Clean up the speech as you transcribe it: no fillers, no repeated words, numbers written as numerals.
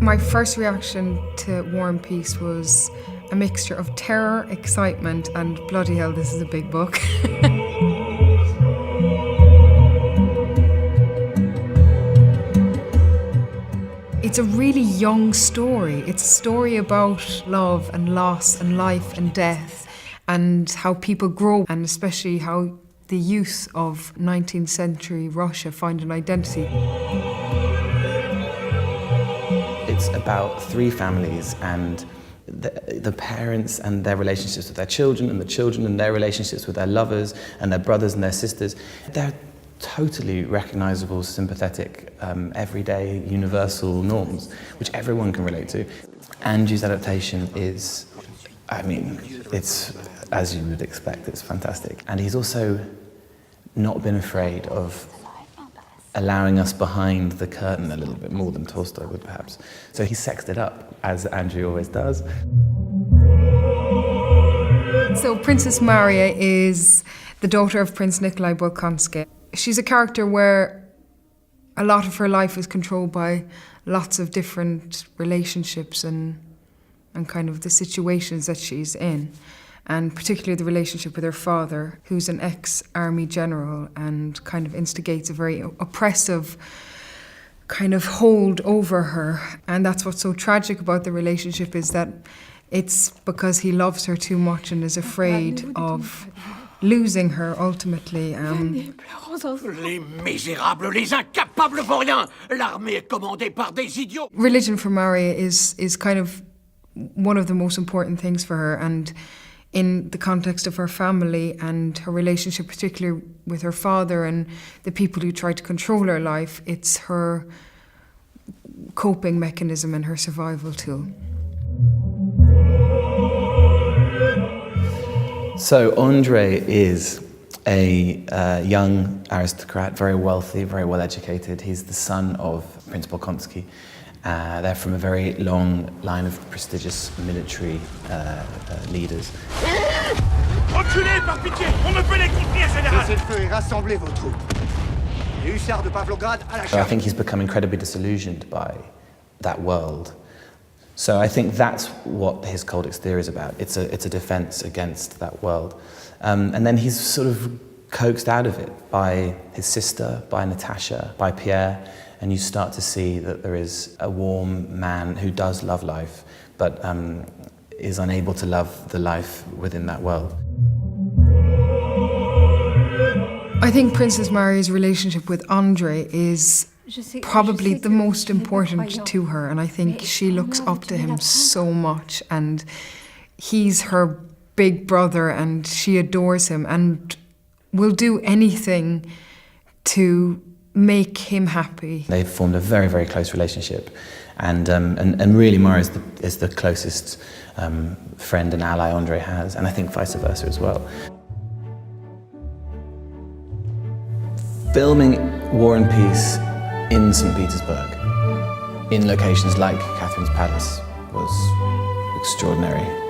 My first reaction to War and Peace was a mixture of terror, excitement, and bloody hell, this is a big book. It's a really young story. It's a story about love and loss and life and death and how people grow, and especially how the youth of 19th century Russia find an identity. It's about three families and the parents and their relationships with their children, and the children and their relationships with their lovers and their brothers and their sisters. They're totally recognisable, sympathetic, everyday, universal norms, which everyone can relate to. Andrew's adaptation is, I mean, it's, as you would expect, it's fantastic. And he's also not been afraid of allowing us behind the curtain a little bit more than Tolstoy would, perhaps. So he sexed it up, as Andrew always does. So Princess Maria is the daughter of Prince Nikolai Bolkonsky. She's a character where a lot of her life is controlled by lots of different relationships and kind of the situations that she's in. And particularly the relationship with her father, who's an ex-army general and kind of instigates a very oppressive kind of hold over her. And that's what's so tragic about the relationship, is that it's because he loves her too much and is afraid of losing her ultimately. Les misérables, les incapables vauriens! L'armée est commandée par des idiots! Religion for Maria is kind of one of the most important things for her, and in the context of her family and her relationship, particularly with her father and the people who try to control her life, it's her coping mechanism and her survival tool. So Andre is a young aristocrat, very wealthy, very well educated. He's the son of Prince Bolkonsky. They're from a very long line of prestigious military leaders. Reculez, par pitié! On ne peut les contenir, général! Cessez le feu et rassemblez vos troupes. Les hussards de Pavlograd à la So I charge. think he's become incredibly disillusioned by that world. So I think that's what his cold exterior is about. It's a defense against that world. And then he's sort of coaxed out of it by his sister, by Natasha, by Pierre, and you start to see that there is a warm man who does love life, but is unable to love the life within that world. I think Princess Maria's relationship with Andre is probably the most important to her, and I think she looks up to him so much, and he's her big brother and she adores him and will do anything to make him happy. They've formed a very, very close relationship, and really Maria is the closest friend and ally Andre has, and I think vice versa as well. Filming War and Peace in St. Petersburg, in locations like Catherine's Palace, was extraordinary.